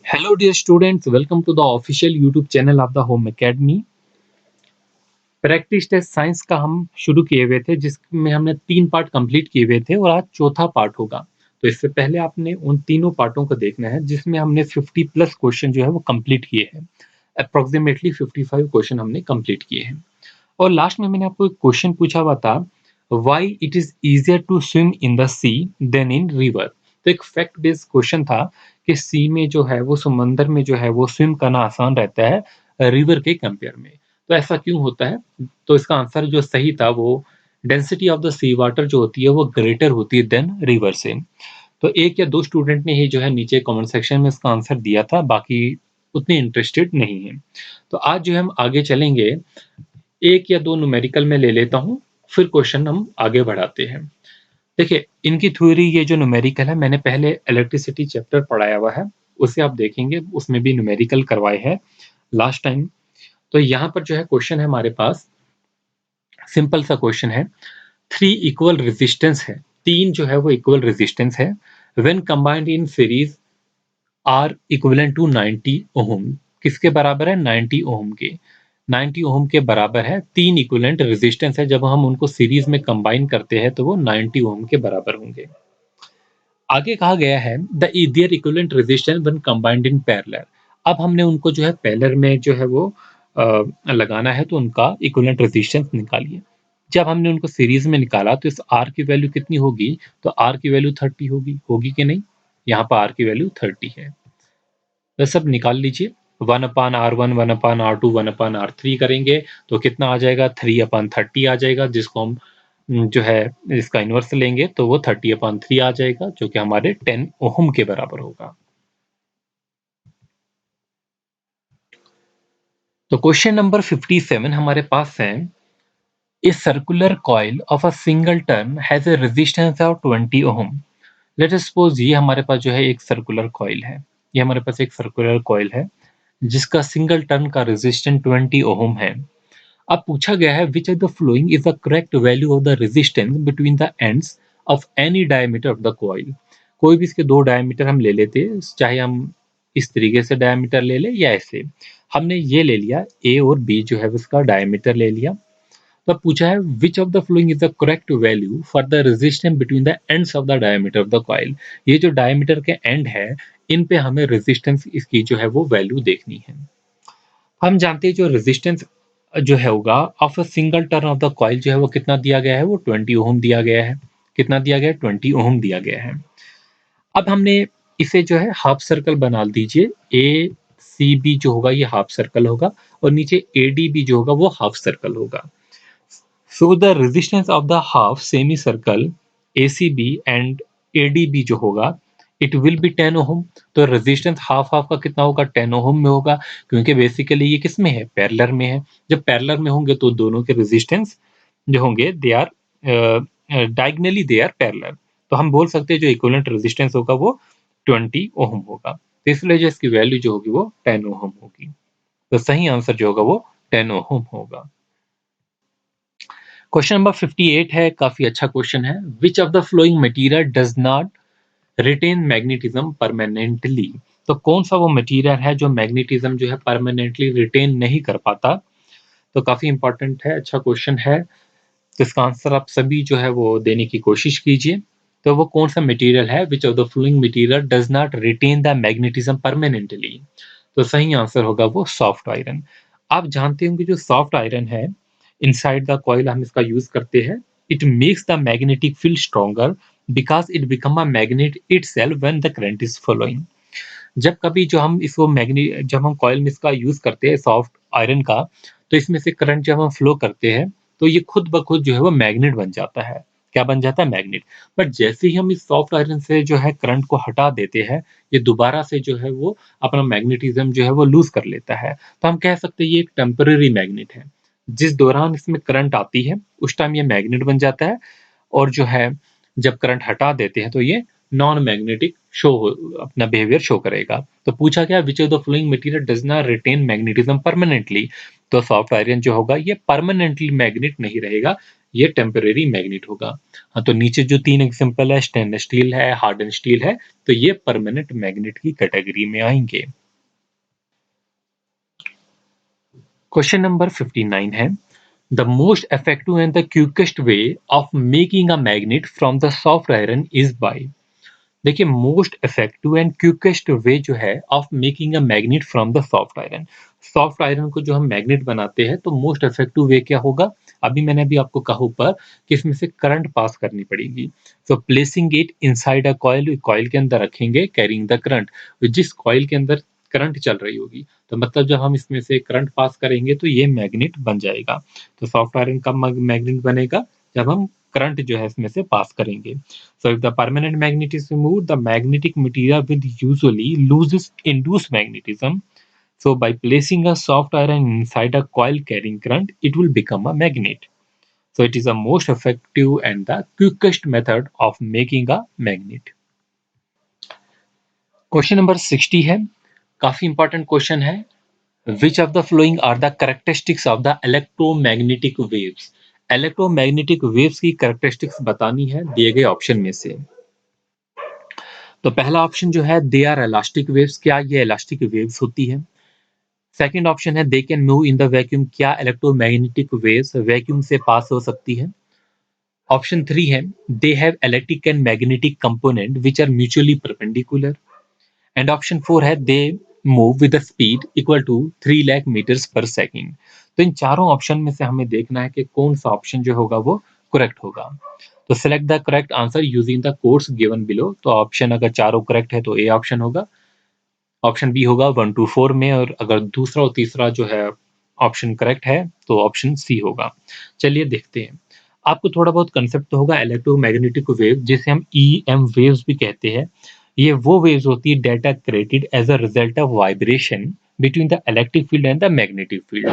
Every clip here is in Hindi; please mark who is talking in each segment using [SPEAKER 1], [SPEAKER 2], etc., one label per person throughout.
[SPEAKER 1] Hello, dear students. Welcome to the official YouTube channel of the Home Academy. Practice test science का हम शुरू किए हुए थे, जिसमें हमने 3 पार्ट कंप्लीट किए हुए थे और आज चौथा पार्ट होगा। तो इससे पहले आपने उन तीनों पार्टों को देखना है, जिसमें हमने 50 प्लस क्वेश्चन जो है वो कंप्लीट किए हैं। अप्रॉक्सिमेटली 55 क्वेश्चन हमने कंप्लीट किए हैं। और लास्ट में मैंने आपको एक क्वेश्चन पूछा हुआ था, why it is easier to swim in the sea than in river. तो एक फैक्ट बेस्ड क्वेश्चन था कि सी में जो है वो समंदर में जो है वो स्विम करना आसान रहता है रिवर के कंपेयर में। तो ऐसा क्यों होता है? तो इसका आंसर जो सही था वो density of the sea water जो होती है वो ग्रेटर होती है देन रिवर से। तो एक या दो स्टूडेंट ने ही जो है नीचे कमेंट सेक्शन में इसका आंसर दिया था, बाकी उतने इंटरेस्टेड नहीं है। तो आज जो है हम आगे चलेंगे, एक या दो न्यूमेरिकल में ले लेता हूँ, फिर क्वेश्चन हम आगे बढ़ाते हैं। देखिए, इनकी थ्योरी ये जो न्यूमेरिकल है, मैंने पहले इलेक्ट्रिसिटी चैप्टर पढ़ाया हुआ है, उसे आप देखेंगे, उसमें भी न्यूमेरिकल करवाए हैं लास्ट टाइम। तो यहाँ पर जो है क्वेश्चन है हमारे पास, सिंपल सा क्वेश्चन है। 3 इक्वल रेजिस्टेंस है, 3 जो है वो इक्वल रेजिस्टेंस है, when combined in series are equivalent to 90 ohm. किसके बराबर है? 90 ओम के। 90 ओम के बराबर है। 3 इक्विवेलेंट रेजिस्टेंस है, जब हम उनको सीरीज में कंबाइन करते हैं तो वो 90 ओम के बराबर होंगे। आगे कहा गया है the their equivalent resistance when combined in parallel. अब हमने उनको जो है पैरेलल में जो है वो लगाना है, तो उनका इक्विवेलेंट रेजिस्टेंस निकालिए। जब हमने उनको सीरीज में निकाला तो इस आर की वैल्यू कितनी होगी? तो आर की वैल्यू 30 होगी कि नहीं? यहाँ पर आर की वैल्यू 30 है। तो सब निकाल लीजिए। 1/R1, 1/R2, 1/R3 करेंगे तो कितना आ जाएगा? 3/30 आ जाएगा, जिसको हम जो है इसका इनवर्स लेंगे तो वो 30/3 आ जाएगा, जो कि हमारे 10 ओम के बराबर होगा। तो क्वेश्चन नंबर 57 हमारे पास है, a circular coil of a single turn has a resistance of 20 ohm. Let us suppose ये हमारे पास जो है एक सर्कुलर कॉइल है, ये हमारे पास एक सर्कुलर कॉइल है जिसका सिंगल टर्न का रेजिस्टेंस 20 ओम है। अब पूछा गया है which of the following is the correct value of the resistance between the ends of any diameter of the coil. कोई भी इसके दो डायमीटर हम ले लेते हैं, चाहे हम इस तरीके से डायमीटर ले लें या ऐसे। हमने ये ले लिया, ए और बी जो है उसका डायमीटर ले लिया। तो अब पूछा है which of the following is the correct value for the resistance between the ends of the diameter of the coil. ये जो डायमीटर के एंड है, इन पे हमें रेजिस्टेंस इसकी जो है वो वैल्यू देखनी है। हम जानते हैं जो रेजिस्टेंस जो है होगा of a single turn off the coil जो है वो कितना दिया गया है? वो 20 ओम दिया गया है। कितना दिया गया है? 20 ओम दिया गया है। अब हमने इसे जो है हाफ सर्कल बना दीजिए। ए सी बी जो होगा ये हाफ सर्कल होगा, और नीचे ए डी बी जो होगा वो हाफ सर्कल होगा। So the resistance of the half semi circle A C B and A D B जो होगा इट विल बी 10 ओम। तो रेजिस्टेंस हाफ हाफ का कितना होगा? 10 ओम में होगा, क्योंकि बेसिकली ये किस में है? पैरेलल में है। जब पैरेलल में होंगे तो दोनों के रेजिस्टेंस जो होंगे they are diagonally they are parallel. तो हम बोल सकते हैं जो इक्विवेलेंट रेजिस्टेंस होगा वो 20 ओम होगा। तो इसलिए जो इसकी वैल्यू जो होगी वो 10 ओम होगी। तो सही आंसर जो होगा वो 10 ओम होगा। क्वेश्चन नंबर 58 है, काफी अच्छा क्वेश्चन है। Which of the following material does not retain magnetism permanently. तो कौन सा वो मटेरियल है जो मैग्नेटिज्म जो है परमानेंटली रिटेन नहीं कर पाता? तो काफी इंपॉर्टेंट है, अच्छा क्वेश्चन है। तो इसका आंसर आप सभी जो है वो देने की कोशिश कीजिए। तो वो कौन सा मटेरियल है? Which of the following material does not retain the magnetism permanently. तो सही आंसर होगा वो सॉफ्ट आयरन। आप जानते होंगे जो सॉफ्ट आयरन है, इनसाइड द कॉइल हम इसका यूज करते हैं। It makes the magnetic field stronger because it become a magnet itself when the current is flowing. जब कभी जो हम इसको मैग्नेट जब हम कॉइल में इसका यूज करते हैं सॉफ्ट आयरन का, तो इसमें से करंट जब हम फ्लो करते हैं तो ये खुद ब खुद जो है वो मैग्नेट बन जाता है। क्या बन जाता है? मैग्नेट। बट जैसे ही हम इस सॉफ्ट आयरन से जो है करंट को हटा देते हैं, ये दोबारा से जो है वो अपना मैग्नेटिज्म जो है वो लूज कर लेता है। तो हम कह सकते हैं ये एक टेम्पररी मैग्नेट है। जिस दौरान इसमें करंट आती है उस टाइम ये मैग्नेट बन जाता है, और जो है जब करंट हटा देते हैं तो ये नॉन मैग्नेटिक अपना बिहेवियर शो करेगा। तो पूछा गया which of the following material does not retain magnetism permanently. तो सॉफ्ट आयरन जो होगा ये परमानेंटली मैग्नेट नहीं रहेगा, ये टेम्परेरी मैग्नेट होगा। हाँ, तो नीचे जो 3 एग्जांपल है, स्टेनलेस स्टील है, हार्डन स्टील है, तो ये परमानेंट मैग्नेट की कैटेगरी में आएंगे। क्वेश्चन नंबर 59 है, the most effective and the quickest way of making a magnet from the soft iron is by. देखिए, most effective and quickest way जो है of making a magnet from the soft iron को जो हम मैग्नेट बनाते हैं, तो मोस्ट इफेक्टिव वे क्या होगा? अभी मैंने भी आपको कहा ऊपर कि इसमें से करंट पास करनी पड़ेगी। So placing it inside a coil, coil के अंदर रखेंगे, कैरिंग द करंट, जिस कॉइल के अंदर करंट चल रही होगी, तो मतलब जब हम इसमें से करंट पास करेंगे तो ये मैग्नेट बन जाएगा। तो सॉफ्ट आयरन का मैग्नेट बनेगा जब हम करंट जो है इसमें से पास करेंगे। So if the permanent magnet is removed, the magnetic material will usually loses induced magnetism. So by placing a soft iron inside a coil carrying current, it will become a magnet. So it is the most effective and the quickest method of making a magnet. Question number 60 है, काफी इंपॉर्टेंट क्वेश्चन है। Which of the following are the characteristics of the electromagnetic waves? Electromagnetic waves की कैरेक्टरिस्टिक्स बतानी है दिए गए ऑप्शन में से। तो पहला ऑप्शन जो है, दे आर इलास्टिक वेव्स, क्या ये इलास्टिक वेव्स होती है? सेकंड ऑप्शन है, they can move in the vacuum, क्या इलेक्ट्रोमैग्नेटिक वेव्स वैक्यूम से पास हो सकती है? ऑप्शन 3 है, they have electric and magnetic component which are mutually perpendicular. And option 4 है, they move with speed equal to 3 lakh metres per second. तो इन चारों ऑप्शन में से हमें देखना है कि कौन सा ऑप्शन जो होगा वो करेक्ट होगा। तो select the correct answer using the codes given below. तो ऑप्शन अगर चारों करेक्ट है तो ए ऑप्शन होगा, ऑप्शन बी होगा 1 टू 4 में, और अगर दूसरा और तीसरा जो है ऑप्शन करेक्ट है तो ऑप्शन सी होगा। चलिए देखते हैं। आपको थोड़ा बहुत कंसेप्ट तो होगा इलेक्ट्रोमैग्नेटिक वेव, जिसे हम ईएम वेव्स भी कहते हैं। ये वो वेव्स होती है that are created as a result of vibration between the electric field and the magnetic field.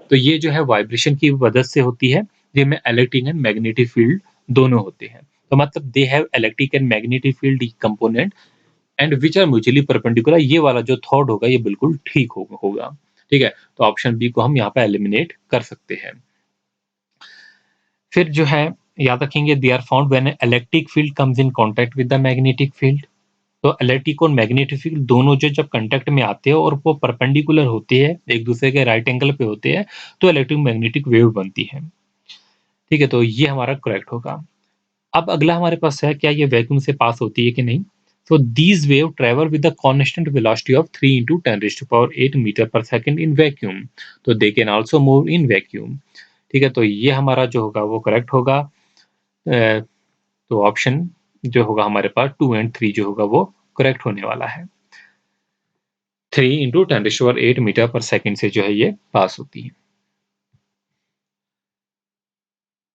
[SPEAKER 1] तो ये जो है वाइब्रेशन की वजह से होती है, जिनमें इलेक्ट्रिक एंड मैग्नेटिक फील्ड दोनों होते हैं। तो मतलब they have electric and magnetic field component and which are mutually perpendicular. ये वाला जो थॉट होगा ये बिल्कुल ठीक होगा। ठीक है, तो ऑप्शन बी को हम यहाँ पे एलिमिनेट कर सकते हैं। फिर जो है याद रखेंगे, they are found when electric field comes in contact with the magnetic field. तो इलेक्ट्रिक और मैग्नेटिक फील्ड दोनों जो जब कांटेक्ट में आते हैं और वो परपेंडिकुलर होते हैं, एक दूसरे के राइट एंगल पे होते हैं, तो इलेक्ट्रिक मैग्नेटिक वेव बनती है। ठीक है, तो ये हमारा करेक्ट होगा। अब अगला हमारे पास है, क्या ये वैक्यूम से पास होती है कि नहीं? So these wave travel with a constant velocity of 3 into 10 raised to power 8 metre per second in vacuum. तो they can also move in vacuum. ठीक है, तो ये हमारा जो होगा वो करेक्ट होगा। तो ऑप्शन जो होगा हमारे पास 2 एंड 3 जो होगा वो करेक्ट होने वाला है। 3 into 10 raise to power 8 metre per second से जो है ये पास होती है।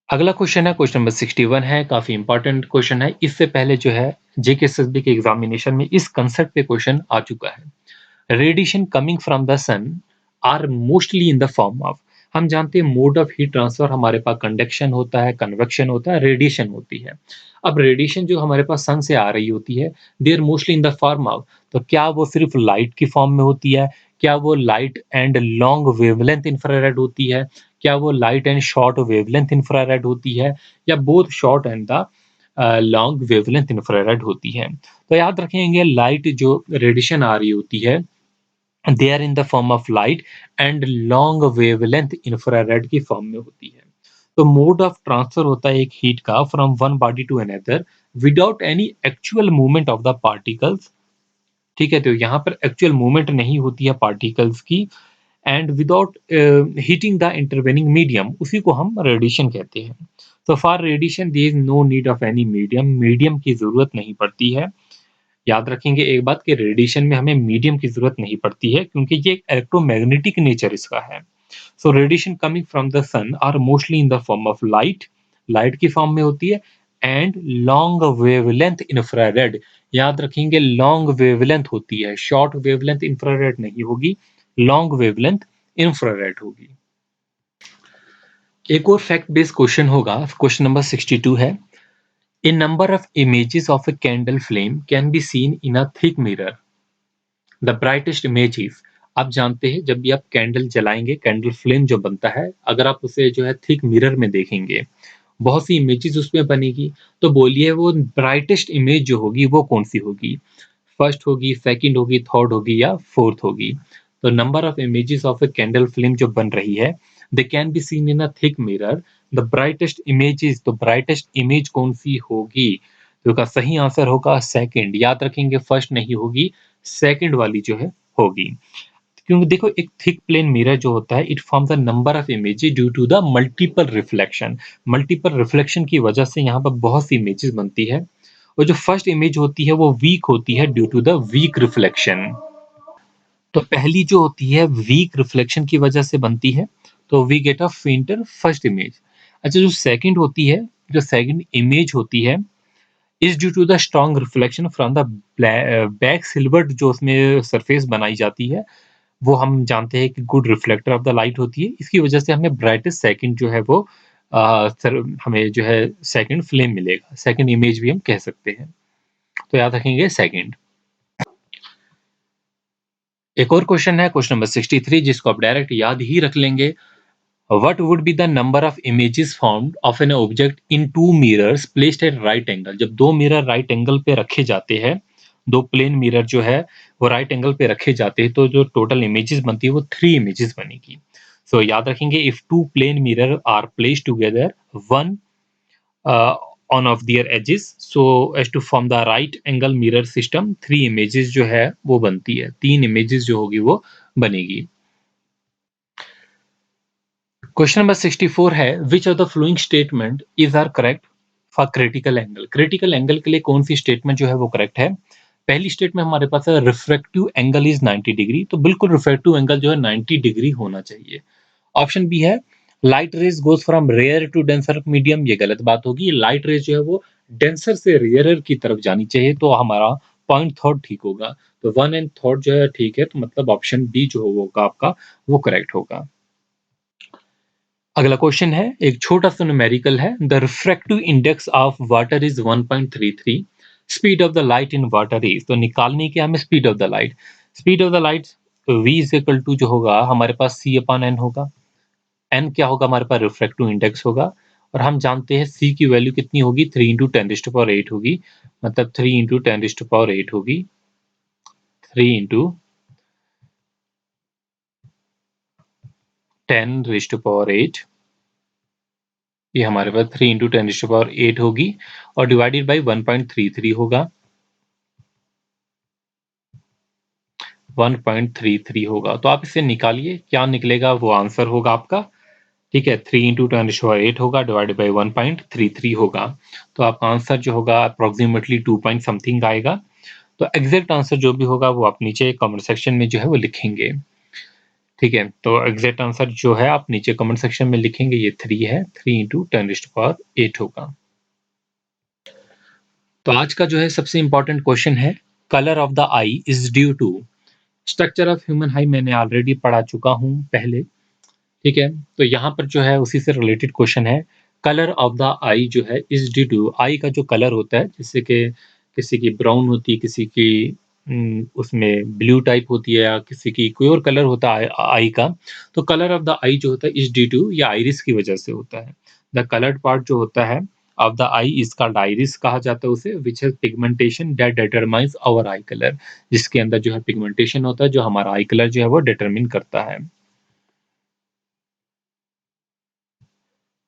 [SPEAKER 1] अगला क्वेश्चन है, क्वेश्चन नंबर 61 है, काफी इंपॉर्टेंट क्वेश्चन है। इससे पहले जो है जेकेएसएसबी के एग्जामिनेशन में इस कंसेप्ट पे क्वेश्चन आ चुका है। Radiation coming from the sun are mostly in the form of, हम जानते हैं मोड ऑफ हीट ट्रांसफर हमारे पास कंडक्शन होता है, कन्वेक्शन होता है, रेडिएशन होती है। अब रेडिएशन जो हमारे पास सन से आ रही होती है, they are mostly in the form of, तो क्या वो सिर्फ लाइट की फॉर्म में होती है? क्या वो light and long wavelength infrared होती है? क्या वो light and short wavelength infrared होती है, या both short and the long wavelength infrared होती है? तो याद रखेंगे, लाइट जो रेडिएशन आ रही होती है, they are in the form of light and long wavelength infrared की फॉर्म में होती है। तो मोड ऑफ ट्रांसफर होता है एक हीट का from one body to another without any actual movement of the particles. ठीक है, तो यहाँ पर एक्चुअल मूवमेंट नहीं होती है पार्टिकल्स की, and without heating the intervening medium, उसी को हम रेडिएशन कहते हैं। तो for radiation there is no need of any medium, medium की जरूरत नहीं पड़ती है। याद रखेंगे एक बात कि रेडिएशन में हमें मीडियम की जरूरत नहीं पड़ती है, क्योंकि ये एक इलेक्ट्रोमैग्नेटिक नेचर इसका है। So radiation coming from the sun are mostly in the form of light, light की फॉर्म में होती है, एंड लॉन्ग वेवलेंथ इंफ्रारेड। याद रखेंगे लॉन्ग वेवलेंथ होती है, शॉर्ट वेवलेंथ इंफ्रारेड नहीं होगी, लॉन्ग वेवलेंथ इंफ्रारेड होगी। एक और फैक्ट बेस्ड क्वेश्चन होगा, क्वेश्चन नंबर 62 है, a number of images of a candle flame can be seen in a thick mirror, the brightest image is. आप जानते हैं जब भी आप कैंडल जलाएंगे, कैंडल फ्लेम जो बनता है, अगर आप उसे जो है थिक मिरर में देखेंगे, बहुत सी इमेजेस उसमें बनेगी, तो बोलिए वो ब्राइटेस्ट इमेज जो होगी वो कौन-सी होगी? फर्स्ट होगी, सेकंड होगी, थर्ड होगी या फोर्थ होगी? तो number of images of a candle flame जो बन रही है, they can be seen in a thick mirror, the brightest images, तो ब्राइटेस्ट इमेज कौन-सी होगी? तो इसका सही आंसर होगा सेकंड। याद रखेंगे फर्स्ट नहीं होगी, सेकंड वाली जो है होगी। क्योंकि देखो एक थिक प्लेन मिरर जो होता है, it forms a number of images due to the multiple reflection. Multiple reflection की वजह से यहाँ पर बहुत सी इमेजेस बनती है, और जो फर्स्ट इमेज होती है वो वीक होती है due to the weak reflection. तो पहली जो होती है वीक रिफ्लेक्शन की वजह से बनती है, तो we get a fainter first image. अच्छा, जो सेकंड होती है, जो सेकंड इमेज होती है, is due to the strong reflection from the back silvered, जो उसमें सरफेस बनाई जाती है, वो हम जानते हैं कि good reflector of the light होती है। इसकी वजह से हमें ब्राइटेस्ट सेकंड जो है वो सर हमें जो है सेकंड फ्लेम मिलेगा, सेकंड इमेज भी हम कह सकते हैं। तो याद रखेंगे सेकंड। एक और क्वेश्चन है, क्वेश्चन नंबर 63, जिसको आप डायरेक्ट याद ही रख लेंगे। What would be the number of images formed of an object in two mirrors placed at right angle? जब दो मिरर राइट एंगल पे रखे जाते हैं, दो प्लेन मिरर जो है वो राइट एंगल पे रखे जाते हैं, तो जो टोटल इमेजेस बनती है वो 3 इमेजेस बनेगी। सो याद रखेंगे, if two plane mirror are placed together, one on of their edges so as to form the right angle mirror system, 3 images जो है वो बनती है, 3 images जो होगी वो बनेगी। क्वेश्चन नंबर 64 है, which of the following statement is are correct for critical angle? Critical angle के लिए कौन सी स्टेटमेंट जो है वो करेक्ट है? पहली स्टेटमेंट हमारे पास है रिफ्रैक्टिव एंगल इज 90 डिग्री, तो बिल्कुल रिफ्रैक्टिव एंगल जो है 90 डिग्री होना चाहिए। ऑप्शन बी है, light rays goes from rare to denser medium, ये गलत बात होगी। लाइट रेज जो है वो डेंसर से रेयरर की तरफ जानी चाहिए, तो हमारा पॉइंट थर्ड ठीक होगा। तो वन एंड थर्ड जो है ठीक है, तो मतलब ऑप्शन बी जो होगा आपका वो करेक्ट होगा। अगला क्वेश्चन है, एक छोटा सा न्यूमेरिकल है, the refractive index of water is 1.33, speed of the light in water is, तो निकालने की हमें speed of the light. Speed of the light v is equal to जो होगा हमारे पास c अपॉन n होगा। n क्या होगा हमारे पास रिफ्रैक्टिव इंडेक्स होगा, और हम जानते हैं c की वैल्यू कितनी होगी, 3 इंटू 10⁸ होगी, मतलब 3 इंटू 10⁸ होगी, 3 इंटू 10⁸, ये हमारे पास 3 इंटू 10⁸ होगी, और डिवाइडेड बाई 1.33 होगा, 1.33 होगा। तो आप इसे निकालिए, क्या निकलेगा वो आंसर होगा आपका। ठीक है, 3 इंटू 10⁸ होगा, डिवाइडेड बाई 1.33 होगा, तो आपका आंसर जो होगा अप्रोक्सीमेटली 2 पॉइंट समथिंग आएगा। तो एग्जैक्ट आंसर जो भी होगा वो आप नीचे कमेंट सेक्शन में जो है वो लिखेंगे। ठीक है, तो एग्जैक्ट आंसर जो है आप नीचे कमेंट सेक्शन में लिखेंगे, ये 3 है, 3 इंटू 10⁸ होगा। तो आज का जो है सबसे इंपॉर्टेंट क्वेश्चन है, colour of the eye is due to, structure of human eye मैंने ऑलरेडी पढ़ा चुका हूँ पहले। ठीक है, तो यहाँ पर जो है उसी से रिलेटेड क्वेश्चन है, कलर ऑफ द आई जो है इज ड्यू टू, आई का जो कलर होता है, जैसे कि किसी की ब्राउन होती है, किसी की उसमें ब्लू टाइप होती है, या किसी की कोई और कलर होता है आई का, तो कलर ऑफ द आई जो होता है इज ड्यू टू, या आइरिस की वजह से होता है। द कलर्ड पार्ट जो होता है of the eye is called iris, कहा जाता है उसे, which has pigmentation that determines our eye colour, जिसके अंदर जो है पिगमेंटेशन होता है जो हमारा आई कलर जो है वो डिटरमिन करता है।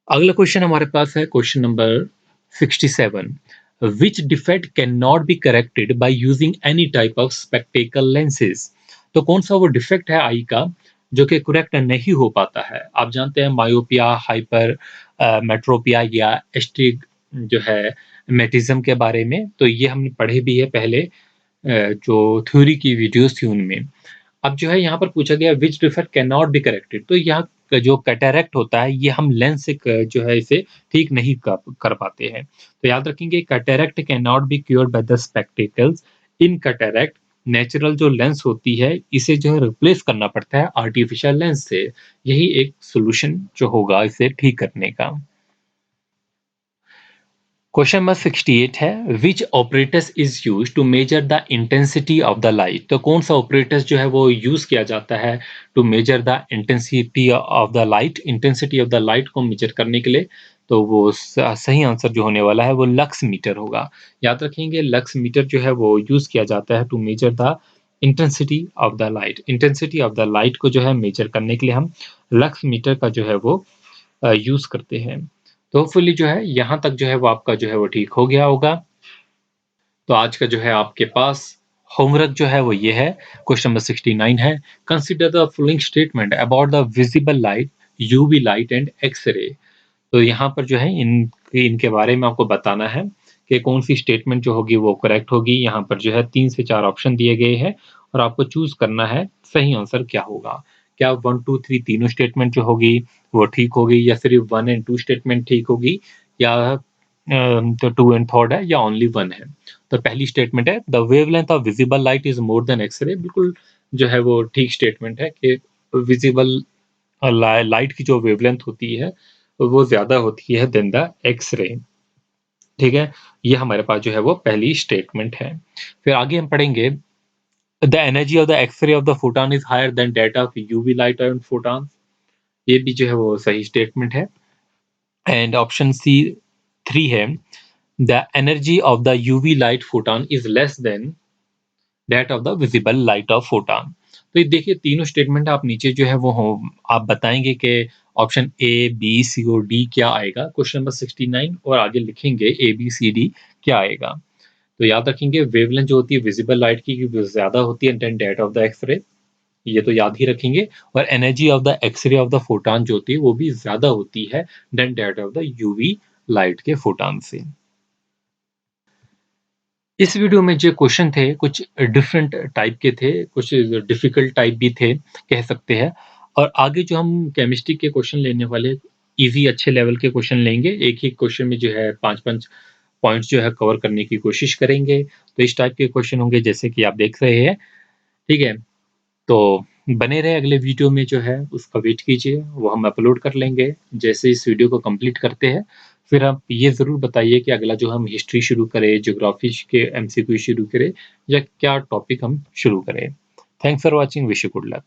[SPEAKER 1] अगला क्वेश्चन हमारे पास है, question number 67, which defect cannot be corrected by using any type of spectacle lenses? तो कौन सा वो डिफेक्ट है आई का जो कि करेक्ट नहीं हो पाता है? आप जानते हैं मायोपिया, हाइपर मेट्रोपिया या एस्टिग जो है मेटिज्म के बारे में, तो ये हमने पढ़े भी है पहले, जो थ्योरी की वीडियोस थी उनमें। अब जो है यहाँ पर पूछा गया which defect cannot be corrected, तो यहाँ जो कैटरैक्ट होता है ये हम लेंस से जो है इसे ठीक नहीं कर पाते हैं। तो याद रखेंगे, cataract can not be cured by the spectacles. In cataract natural जो लेंस होती है इसे जो है रिप्लेस करना पड़ता है आर्टिफिशियल लेंस से, यही एक सोल्यूशन जो होगा इसे ठीक करने का। क्वेश्चन नंबर 68 है, which apparatus is use to measure the intensity of the light? तो कौन सा ऑपरेटस जो है वो यूज किया जाता है to measure the intensity of the light, intensity of the light को मेजर करने के लिए? तो वो सही आंसर जो होने वाला है वो लक्स मीटर होगा। याद रखेंगे लक्स मीटर जो है वो यूज़ किया जाता है to measure the intensity of the light. Intensity of the light को जो है मेजर करने के लिए हम लक्स मीटर का जो है वो यूज़ करते हैं। तो होपफुली जो है यहाँ तक जो है वो आपका जो है वो ठीक हो गया होगा। तो आज का जो है आपके पास होमवर्क जो है वो ये है, क्वेश्चन नंबर 69 है, consider the following statement about the visible light, UV light and X-ray. तो यहाँ पर जो है इनके बारे में आपको बताना है कि कौन-सी स्टेटमेंट जो होगी वो करेक्ट होगी। यहाँ पर जो है 3 से 4 ऑप्शन दिए गए हैं और आपको चूज़ करना है सही आंसर क्या होगा। क्या 1, 2, 3 तीनों स्टेटमेंट जो होगी वो ठीक होगी या सिर्फ 1 एंड 2 स्टेटमेंट ठीक होगी या तो 2 एंड 3 है या ओनली 1 है। तो पहली स्टेटमेंट है the wavelength of visible light is more than X-ray. बिल्कुल जो है वो ठीक स्टेटमेंट है कि विजिबल लाइट की जो वेवलेंथ होती है वो ज़्यादा होती है देन द एक्स-रे। ठीक है? ये हमारे पास जो है वो पहली स्टेटमेंट है। फिर आगे हम पढ़ेंगे the energy of the X-ray of the photon is higher than that of UV light and photon. ये भी जो है वो सही स्टेटमेंट है। एंड ऑप्शन सी 3 है the energy of the UV light photon is less than that of the visible light of photon. तो ये देखिए तीनों स्टेटमेंट आप नीचे जो है वो आप बताएँगे कि ऑप्शन ए, बी, सी और डी क्या आएगा। क्वेश्चन नंबर 69 और आगे लिखेंगे ए, बी, सी, डी क्या आएगा। तो याद रखेंगे वेवलेंथ जो होती है विजिबल लाइट की वो ज़्यादा होती है than that of the X-ray, ये तो याद ही रखेंगे। और energy of the X-ray of the photon जो होती है वो भी ज़्यादा होती है than that of the UV light के फोटॉन से। इस वीडियो में जो क्वेश्चन थे कुछ डिफरेंट टाइप के थे, कुछ डिफिकल्ट टाइप भी थे, कह सकते हैं। और आगे जो हम केमिस्ट्री के क्वेश्चन लेने वाले ईज़ी अच्छे लेवल के क्वेश्चन लेंगे। एक ही क्वेश्चन में जो है 5-5 पॉइंट्स जो है कवर करने की कोशिश करेंगे। तो इस टाइप के क्वेश्चन होंगे जैसे कि आप देख रहे हैं, ठीक है? तो बने रहे अगले वीडियो में जो है उसका वेट कीजिए, वो हम अपलोड कर लेंगे। जैसे इस वीडियो को कंप्लीट करते हैं, फिर आप ये ज़रूर बताइए कि अगला जो हम हिस्ट्री शुरू करें, ज्योग्राफी के एमसीक्यू शुरू करें या क्या टॉपिक हम शुरू करें। Thanks for watching, wish you good luck.